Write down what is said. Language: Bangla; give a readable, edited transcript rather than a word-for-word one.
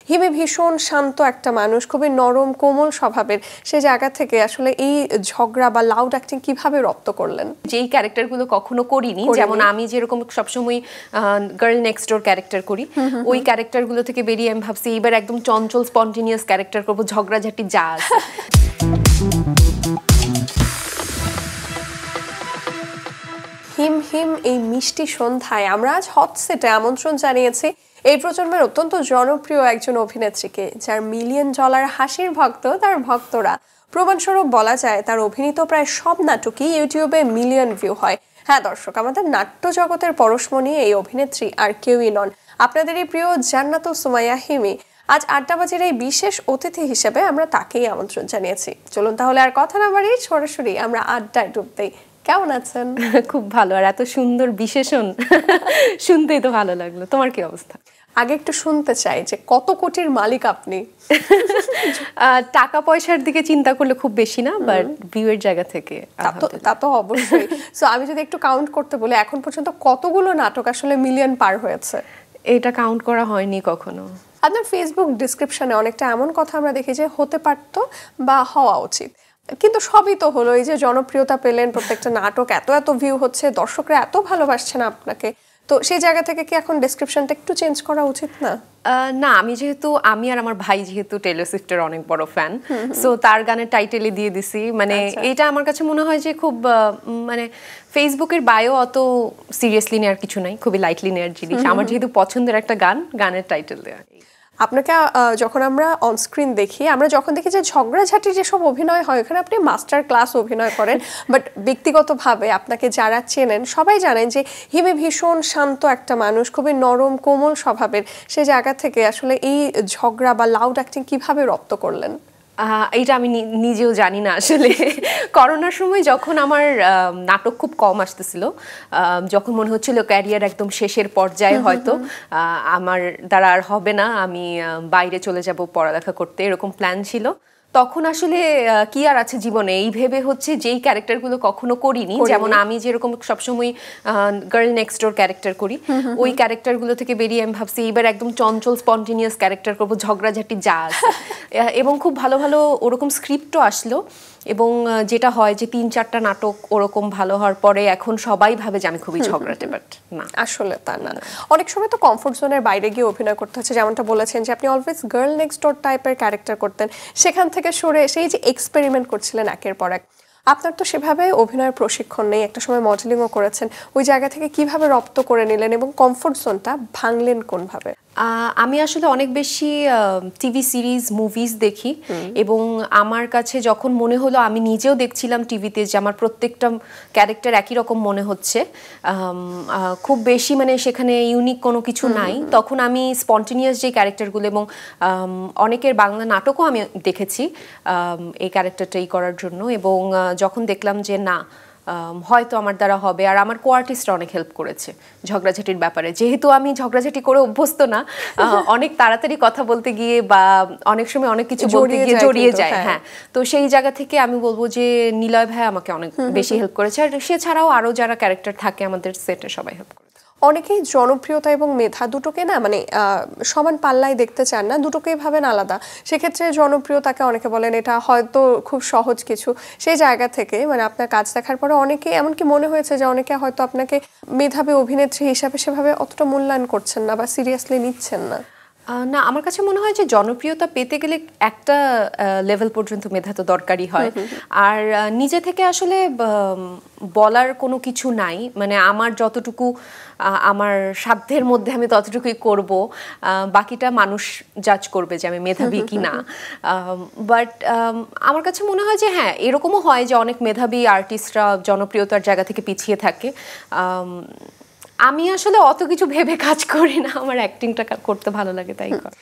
হিমে ভীষণ শান্ত একটা মানুষ, খুবই নরম কোমল স্বভাবের। সেই জায়গা থেকে আসলে এই ঝগড়া বা লাউড অ্যাক্টিং কিভাবে রপ্ত করলেন? যেই ক্যারেক্টারগুলো কখনো করিনি, যেমন আমি যেরকম সবসময় গার্ল নেক্সট ডোর ক্যারেক্টার করি, ওই ক্যারেক্টারগুলো থেকে বেরিয়ে আমি ভাবছি এইবার একদম চঞ্চল স্পন্টেনিয়াস ক্যারেক্টার করবো, ঝগড়াঝাটি যা আছে। হিম হিম এই মিষ্টি সন্ধ্যায় আমরা আজ হট সেটে আমন্ত্রণ জানিয়েছি এই প্রজন্মের অত্যন্ত জনপ্রিয় একজন অভিনেত্রীকে, যার মিলিয়ন ডলার হাসির ভক্ত তার ভক্তরা। প্রমাণস্বরূপ বলা যায় তার অভিনীত প্রায় সব নাটকই ইউটিউবে মিলিয়ন ভিউ হয়। হ্যাঁ দর্শক, আমাদের নাট্য জগতের পরশমণি এই অভিনেত্রী আর কেউই নন, আপনাদেরই প্রিয় জান্নাতুল সুমাইয়া হিমি। আজ আড্ডাবাজির এই বিশেষ অতিথি হিসেবে আমরা তাকেই আমন্ত্রণ জানিয়েছি। চলুন তাহলে আর কথা না বাড়িয়ে সরাসরি আমরা আড্ডায় ডুব দেই। কেমন আছেন? খুব ভালো, আর এত সুন্দর বিশেষণ শুনতেই তো ভালো লাগলো। তোমার কি অবস্থা? আগে একটু শুনতে চাই যে কত কোটির মালিক আপনি? টাকা পয়সার দিকে চিন্তা করলে খুব বেশি না, বাট ভিউয়ের জায়গা থেকে তা তো অবশ্যই। সো আমি যদি একটু কাউন্ট করতে বলি, এখন পর্যন্ত কতগুলো নাটক আসলে মিলিয়ন পার হয়েছে? এটা কাউন্ট করা হয়নি কখনো। আপনার ফেসবুক ডিসক্রিপশনে অনেকটা এমন কথা আমরা দেখি যে হতে পারতো বা হওয়া উচিত, কিন্তু সবই তো হলো। এই যে জনপ্রিয়তা পেলেন, প্রত্যেকটা নাটক এত এত ভিউ হচ্ছে, দর্শকরা এত ভালোবাসছেন আপনাকে, তো সেই জায়গা থেকে কি এখন ডেসক্রিপশনটা একটু চেঞ্জ করা উচিত না? না, আমি আর আমার ভাই যেহেতু টেইলর সুইফটের অনেক বড় ফ্যান, সো তার গানের টাইটেলে দিয়ে দিছি। মানে এটা আমার কাছে মনে হয় যে খুব মানে ফেসবুকের বায়ো অত সিরিয়াসলি নেওয়ার কিছু নাই, খুবই লাইটলি নেওয়ার জিনিস। আমার যেহেতু পছন্দের একটা গান, গানের টাইটেল দেওয়া। আপনাকে যখন আমরা অনস্ক্রিন দেখি, আমরা যখন দেখি যে ঝগড়াঝাটি যেসব অভিনয় হয়, ওখানে আপনি মাস্টার ক্লাস অভিনয় করেন, বাট ব্যক্তিগতভাবে আপনাকে যারা চেনেন সবাই জানেন যে হিমে ভীষণ শান্ত একটা মানুষ, খুবই নরম কোমল স্বভাবের। সেই জায়গা থেকে আসলে এই ঝগড়া বা লাউড অ্যাক্টিং কিভাবে রপ্ত করলেন? এইটা আমি নিজেও জানি না আসলে। করোনার সময় যখন আমার নাটক খুব কম আসতেছিল, যখন মনে হচ্ছিল ক্যারিয়ার একদম শেষের পর্যায়ে, হয়তো আমার দ্বারা আর হবে না, আমি বাইরে চলে যাব পড়ালেখা করতে, এরকম প্ল্যান ছিল। তখন আসলে কি আর আছে জীবনে, এই ভেবে হচ্ছে যেই ক্যারেক্টারগুলো কখনো করিনি, যেমন আমি যেরকম সবসময় গার্ল নেক্সট ডোর ক্যারেক্টার করি, ওই ক্যারেক্টারগুলো থেকে বেরিয়ে আমি ভাবছি এইবার একদম চঞ্চল স্পন্টেনিয়াস ক্যারেক্টার করবো, ঝগড়াঝাটি যা আছে। এবং খুব ভালো ভালো ওরকম স্ক্রিপ্টও আসলো, এবং যেটা হয় যে ৩-৪টা নাটক ওরকম ভালো হওয়ার পরে এখন সবাই ভাবে যে আমি খুবই ঝগড়াটে, বাট না, আসলে তা না। অনেক সময় তো কমফোর্ট জোনের বাইরে গিয়ে অভিনয় করতে হচ্ছে, যেমনটা বলেছেন যে আপনি অলওয়েজ গার্ল নেক্সট ডোর টাইপের ক্যারেক্টার করতেন, সেখান থেকে সরে এসে এই যে এক্সপেরিমেন্ট করছিলেন একের পর এক। আপনার তো সেভাবে অভিনয়ের প্রশিক্ষণ নেই, একটা সময় মডেলিংও করেছেন, ওই জায়গা থেকে কিভাবে রপ্ত করে নিলেন এবং কমফোর্ট জোনটা ভাঙলেন কোনভাবে? আমি আসলে অনেক বেশি টিভি সিরিজ, মুভিজ দেখি, এবং আমার কাছে যখন মনে হলো, আমি নিজেও দেখছিলাম টিভিতে যে আমার প্রত্যেকটা ক্যারেক্টার একই রকম মনে হচ্ছে, খুব বেশি মানে সেখানে ইউনিক কোনো কিছু নাই, তখন আমি স্পন্টেনিয়াস যে ক্যারেক্টারগুলো, এবং অনেকের বাংলা নাটকও আমি দেখেছি এই ক্যারেক্টারটাই করার জন্য, এবং যখন দেখলাম যে না, হয়তো আমার দ্বারা হবে, আর আমার কো আর্টিস্টরা অনেক হেল্প করেছে ঝগড়াঝাটির ব্যাপারে, যেহেতু আমি ঝগড়াঝাটি করে অভ্যস্ত না, অনেক তাড়াতাড়ি কথা বলতে গিয়ে বা অনেক সময় অনেক কিছু বলতে গিয়ে জড়িয়ে যায়। হ্যাঁ, তো সেই জায়গা থেকে আমি বলবো যে নিলয় ভাই আমাকে অনেক বেশি হেল্প করেছে, আর সে ছাড়াও আরো যারা ক্যারেক্টার থাকে আমাদের সেটে সবাই হেল্প করে। অনেকেই জনপ্রিয়তা এবং মেধা দুটোকে না মানে সমান পাল্লায় দেখতে চান না, দুটোকেই ভাবেন আলাদা। সেক্ষেত্রে জনপ্রিয়তাকে অনেকে বলেন এটা হয়তো খুব সহজ কিছু, সেই জায়গা থেকে মানে আপনার কাজ দেখার পরে অনেকে এমনকি মনে হয়েছে যে অনেকে হয়তো আপনাকে মেধাবী অভিনেত্রী হিসাবে সেভাবে অতটা মূল্যায়ন করছেন না বা সিরিয়াসলি নিচ্ছেন না। না, আমার কাছে মনে হয় যে জনপ্রিয়তা পেতে গেলে একটা লেভেল পর্যন্ত মেধা তো দরকারই হয়, আর নিজে থেকে আসলে বলার কোনো কিছু নাই, মানে আমার যতটুকু আমার সাধ্যের মধ্যে আমি ততটুকুই করব, বাকিটা মানুষ জাজ করবে যে আমি মেধাবী কি না। বাট আমার কাছে মনে হয় যে হ্যাঁ, এরকমও হয় যে অনেক মেধাবী আর্টিস্টরা জনপ্রিয়তার জায়গা থেকে পিছিয়ে থাকে। আমি আসলে অত কিছু ভেবে কাজ করি না, আমার অ্যাক্টিংটা করতে ভালো লাগে তাই করি।